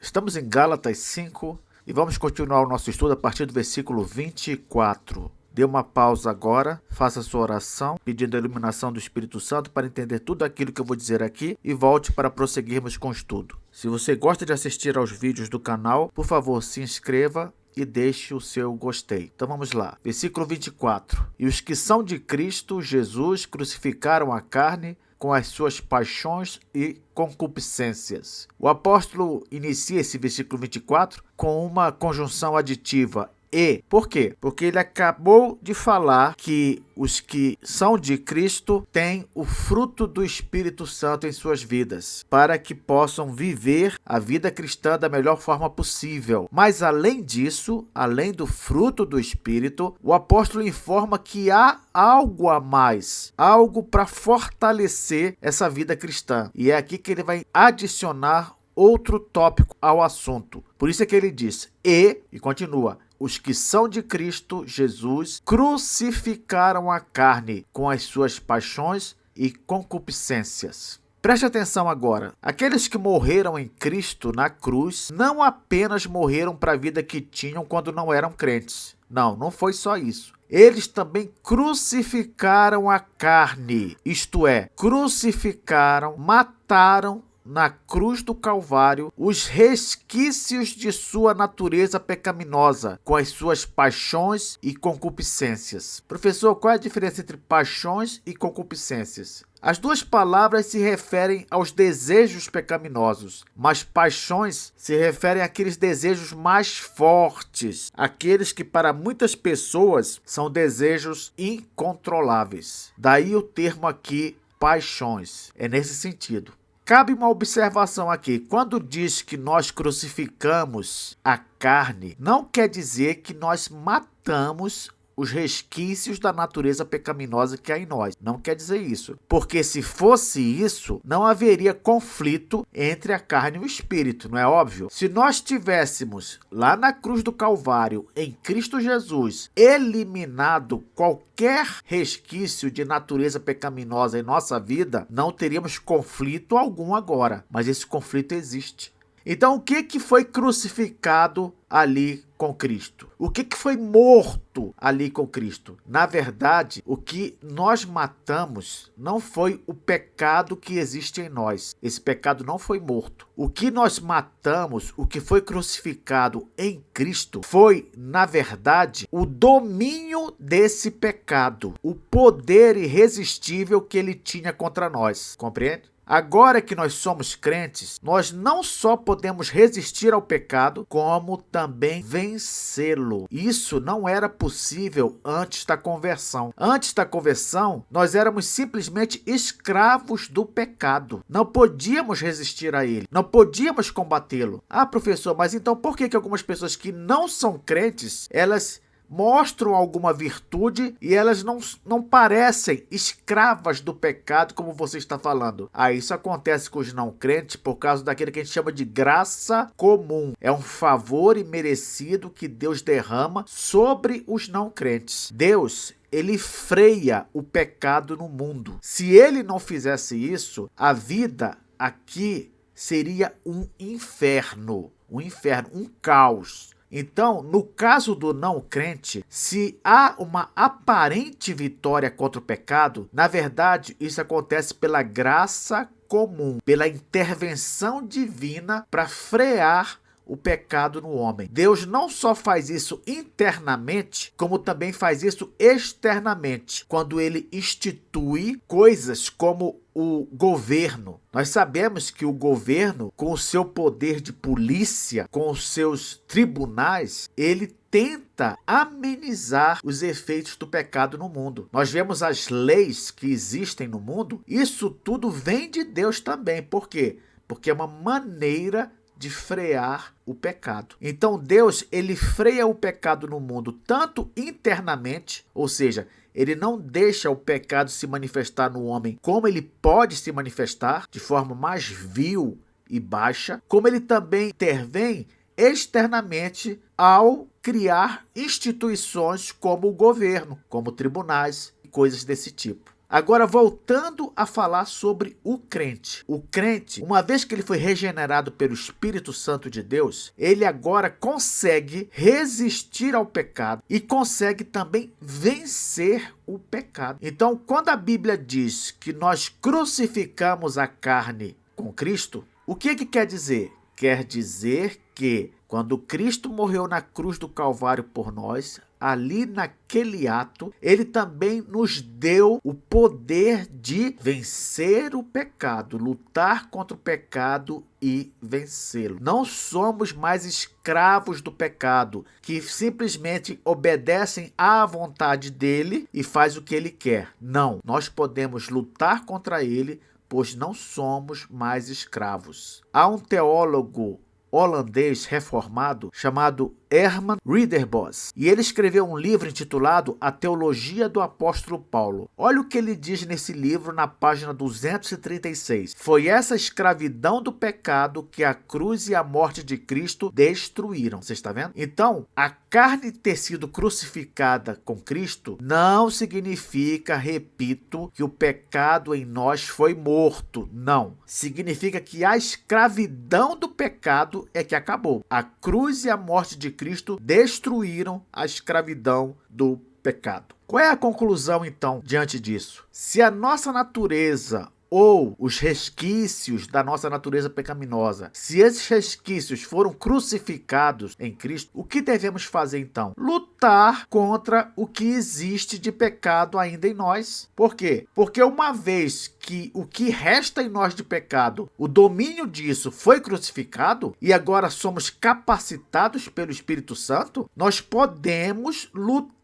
Estamos em Gálatas 5 e vamos continuar o nosso estudo a partir do versículo 24. Dê uma pausa agora, faça sua oração, pedindo a iluminação do Espírito Santo para entender tudo aquilo que eu vou dizer aqui e volte para prosseguirmos com o estudo. Se você gosta de assistir aos vídeos do canal, por favor, se inscreva e deixe o seu gostei. Então vamos lá. Versículo 24. E os que são de Cristo Jesus crucificaram a carne com as suas paixões e concupiscências. O apóstolo inicia esse versículo 24 com uma conjunção aditiva. E, por quê? Porque ele acabou de falar que os que são de Cristo têm o fruto do Espírito Santo em suas vidas, para que possam viver a vida cristã da melhor forma possível. Mas além disso, além do fruto do Espírito, o apóstolo informa que há algo a mais, algo para fortalecer essa vida cristã. E é aqui que ele vai adicionar outro tópico ao assunto. Por isso é que ele diz, e continua, os que são de Cristo Jesus crucificaram a carne com as suas paixões e concupiscências. Preste atenção agora. Aqueles que morreram em Cristo na cruz não apenas morreram para a vida que tinham quando não eram crentes. Não foi só isso. Eles também crucificaram a carne, isto é, crucificaram, mataram na cruz do Calvário os resquícios de sua natureza pecaminosa, com as suas paixões e concupiscências. Professor, qual é a diferença entre paixões e concupiscências? As duas palavras se referem aos desejos pecaminosos, mas paixões se referem àqueles desejos mais fortes, aqueles que para muitas pessoas são desejos incontroláveis. Daí o termo aqui, paixões. É nesse sentido. Cabe uma observação aqui. Quando diz que nós crucificamos a carne, não quer dizer que nós matamos os resquícios da natureza pecaminosa que há em nós. Não quer dizer isso. Porque se fosse isso, não haveria conflito entre a carne e o espírito, não é óbvio? Se nós tivéssemos lá na cruz do Calvário, em Cristo Jesus, eliminado qualquer resquício de natureza pecaminosa em nossa vida, não teríamos conflito algum agora. Mas esse conflito existe. Então, o que foi crucificado ali com Cristo? O que foi morto ali com Cristo? Na verdade, o que nós matamos não foi o pecado que existe em nós. Esse pecado não foi morto. O que nós matamos, o que foi crucificado em Cristo, foi, na verdade, o domínio desse pecado, o poder irresistível que ele tinha contra nós. Compreende? Agora que nós somos crentes, nós não só podemos resistir ao pecado, como também vencê-lo. Isso não era possível antes da conversão. Antes da conversão, nós éramos simplesmente escravos do pecado. Não podíamos resistir a ele, não podíamos combatê-lo. Ah, professor, mas então por que algumas pessoas que não são crentes, elas mostram alguma virtude e elas não parecem escravas do pecado como você está falando? Isso acontece com os não crentes por causa daquilo que a gente chama de graça comum. É um favor imerecido que Deus derrama sobre os não crentes. Deus, ele freia o pecado no mundo. Se ele não fizesse isso, a vida aqui seria um inferno, um caos. Então, no caso do não crente, se há uma aparente vitória contra o pecado, na verdade, isso acontece pela graça comum, pela intervenção divina para frear o pecado no homem. Deus não só faz isso internamente, como também faz isso externamente, quando ele institui coisas como o governo. Nós sabemos que o governo, com o seu poder de polícia, com os seus tribunais, ele tenta amenizar os efeitos do pecado no mundo. Nós vemos as leis que existem no mundo, isso tudo vem de Deus também. Por quê? Porque é uma maneira de frear o pecado. Então Deus, ele freia o pecado no mundo tanto internamente, ou seja, ele não deixa o pecado se manifestar no homem como ele pode se manifestar, de forma mais vil e baixa, como ele também intervém externamente ao criar instituições como o governo, como tribunais e coisas desse tipo. Agora, voltando a falar sobre o crente. O crente, uma vez que ele foi regenerado pelo Espírito Santo de Deus, ele agora consegue resistir ao pecado e consegue também vencer o pecado. Então, quando a Bíblia diz que nós crucificamos a carne com Cristo, o que quer dizer? Quer dizer que quando Cristo morreu na cruz do Calvário por nós, ali naquele ato, ele também nos deu o poder de vencer o pecado, lutar contra o pecado e vencê-lo. Não somos mais escravos do pecado, que simplesmente obedecem à vontade dele e faz o que ele quer. Não, nós podemos lutar contra ele, pois não somos mais escravos. Há um teólogo holandês reformado chamado Herman Ridderbos, e ele escreveu um livro intitulado A Teologia do Apóstolo Paulo. Olha o que ele diz nesse livro na página 236. Foi essa escravidão do pecado que a cruz e a morte de Cristo destruíram. Você está vendo? Então, a carne ter sido crucificada com Cristo não significa, repito, que o pecado em nós foi morto. Não. Significa que a escravidão do pecado é que acabou. A cruz e a morte de Cristo destruíram a escravidão do pecado. Qual é a conclusão, então, diante disso? Se a nossa natureza ou os resquícios da nossa natureza pecaminosa, se esses resquícios foram crucificados em Cristo, o que devemos fazer então? Lutar contra o que existe de pecado ainda em nós. Por quê? Porque uma vez que o que resta em nós de pecado, o domínio disso foi crucificado e agora somos capacitados pelo Espírito Santo, nós podemos lutar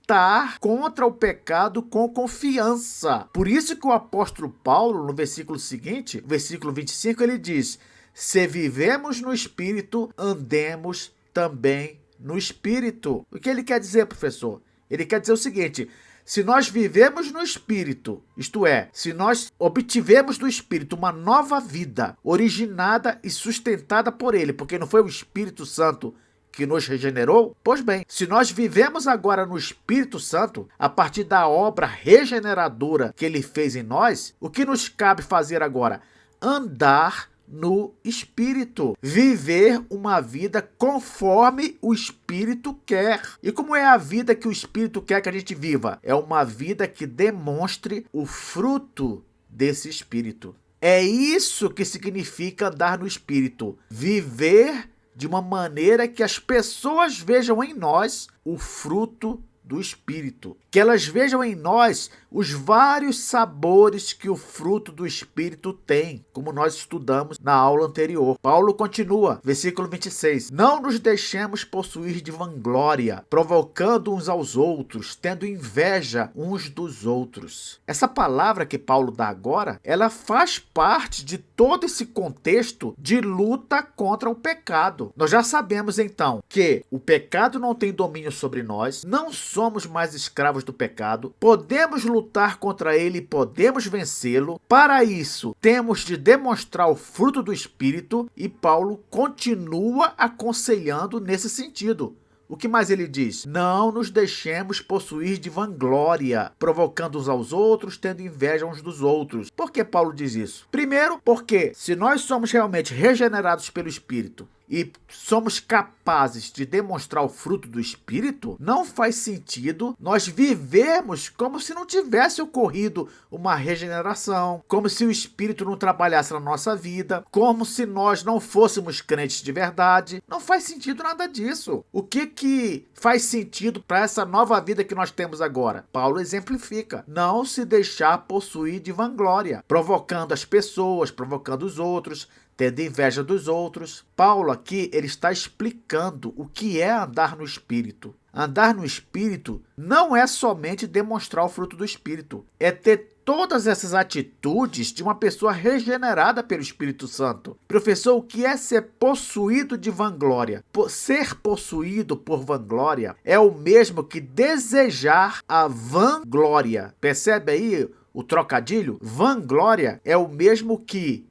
contra o pecado com confiança. Por isso que o apóstolo Paulo, no versículo seguinte, versículo 25, ele diz: se vivemos no Espírito, andemos também no Espírito. O que ele quer dizer, professor? Ele quer dizer o seguinte: se nós vivemos no Espírito, isto é, se nós obtivemos do Espírito uma nova vida, originada e sustentada por ele, porque não foi o Espírito Santo que nos regenerou? Pois bem, se nós vivemos agora no Espírito Santo, a partir da obra regeneradora que ele fez em nós, o que nos cabe fazer agora? Andar no Espírito, viver uma vida conforme o Espírito quer. E como é a vida que o Espírito quer que a gente viva? É uma vida que demonstre o fruto desse Espírito. É isso que significa andar no Espírito, viver de uma maneira que as pessoas vejam em nós o fruto do Espírito. Que elas vejam em nós os vários sabores que o fruto do Espírito tem, como nós estudamos na aula anterior. Paulo continua, versículo 26. Não nos deixemos possuir de vanglória, provocando uns aos outros, tendo inveja uns dos outros. Essa palavra que Paulo dá agora, ela faz parte de todo esse contexto de luta contra o pecado. Nós já sabemos então que o pecado não tem domínio sobre nós, não somos mais escravos do pecado, podemos lutar contra ele e podemos vencê-lo. Para isso, temos de demonstrar o fruto do Espírito, e Paulo continua aconselhando nesse sentido. O que mais ele diz? Não nos deixemos possuir de vanglória, provocando uns aos outros, tendo inveja uns dos outros. Por que Paulo diz isso? Primeiro, porque se nós somos realmente regenerados pelo Espírito e somos capazes de demonstrar o fruto do Espírito, não faz sentido nós vivermos como se não tivesse ocorrido uma regeneração, como se o Espírito não trabalhasse na nossa vida, como se nós não fôssemos crentes de verdade. Não faz sentido nada disso. O que faz sentido para essa nova vida que nós temos agora? Paulo exemplifica: não se deixar possuir de vanglória, provocando as pessoas, provocando os outros, tendo inveja dos outros. Paulo aqui, ele está explicando o que é andar no Espírito. Andar no Espírito não é somente demonstrar o fruto do Espírito, é ter todas essas atitudes de uma pessoa regenerada pelo Espírito Santo. Professor, o que é ser possuído de vanglória? Ser possuído por vanglória é o mesmo que desejar a vanglória. Percebe aí o trocadilho? Vanglória é o mesmo que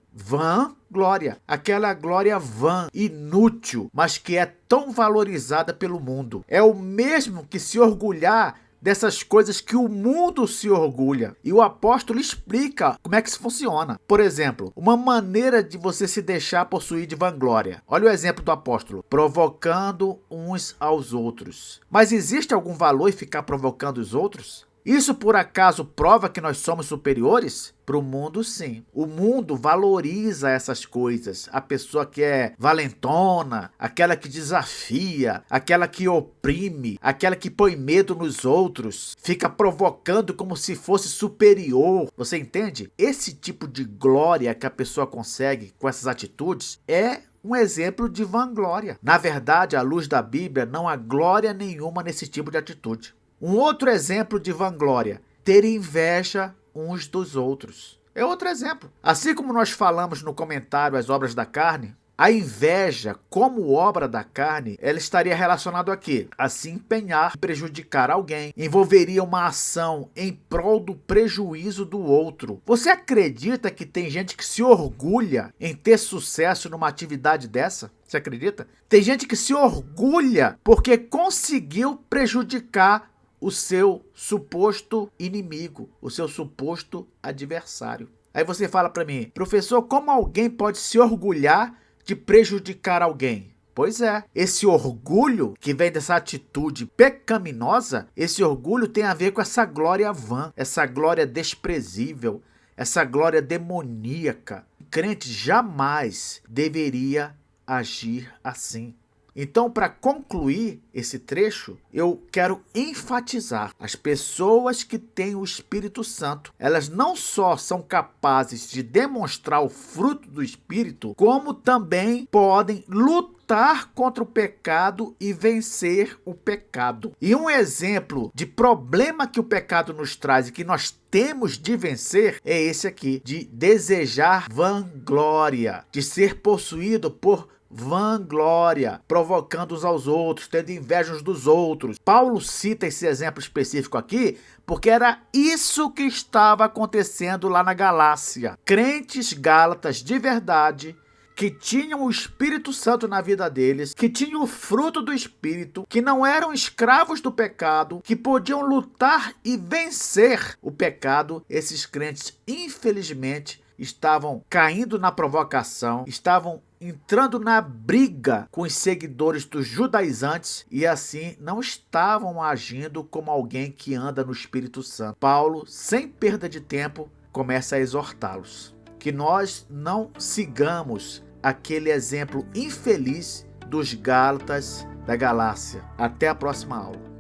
glória, aquela glória vã, inútil, mas que é tão valorizada pelo mundo. É o mesmo que se orgulhar dessas coisas que o mundo se orgulha. E o apóstolo explica como é que isso funciona. Por exemplo, uma maneira de você se deixar possuir de vanglória. Olha o exemplo do apóstolo: provocando uns aos outros. Mas existe algum valor em ficar provocando os outros? Isso por acaso prova que nós somos superiores? Para o mundo, sim. O mundo valoriza essas coisas. A pessoa que é valentona, aquela que desafia, aquela que oprime, aquela que põe medo nos outros, fica provocando como se fosse superior. Você entende? Esse tipo de glória que a pessoa consegue com essas atitudes é um exemplo de vanglória. Na verdade, à luz da Bíblia, não há glória nenhuma nesse tipo de atitude. Um outro exemplo de vanglória: ter inveja uns dos outros. É outro exemplo. Assim como nós falamos no comentário As Obras da Carne, a inveja, como obra da carne, ela estaria relacionada a quê? A se empenhar em prejudicar alguém. Envolveria uma ação em prol do prejuízo do outro. Você acredita que tem gente que se orgulha em ter sucesso numa atividade dessa? Você acredita? Tem gente que se orgulha porque conseguiu prejudicar o seu suposto inimigo, o seu suposto adversário. Aí você fala para mim: professor, como alguém pode se orgulhar de prejudicar alguém? Pois é, esse orgulho que vem dessa atitude pecaminosa, esse orgulho tem a ver com essa glória vã, essa glória desprezível, essa glória demoníaca. O crente jamais deveria agir assim. Então, para concluir esse trecho, eu quero enfatizar: as pessoas que têm o Espírito Santo, elas não só são capazes de demonstrar o fruto do Espírito, como também podem lutar contra o pecado e vencer o pecado. E um exemplo de problema que o pecado nos traz e que nós temos de vencer é esse aqui, de desejar vanglória, de ser possuído por vanglória, provocando uns aos outros, tendo inveja uns dos outros. Paulo cita esse exemplo específico aqui porque era isso que estava acontecendo lá na Galácia. Crentes gálatas de verdade, que tinham o Espírito Santo na vida deles, que tinham o fruto do Espírito, que não eram escravos do pecado, que podiam lutar e vencer o pecado. Esses crentes, infelizmente, estavam caindo na provocação, estavam entrando na briga com os seguidores dos judaizantes e assim não estavam agindo como alguém que anda no Espírito Santo. Paulo, sem perda de tempo, começa a exortá-los que nós não sigamos aquele exemplo infeliz dos Gálatas da Galácia. Até a próxima aula.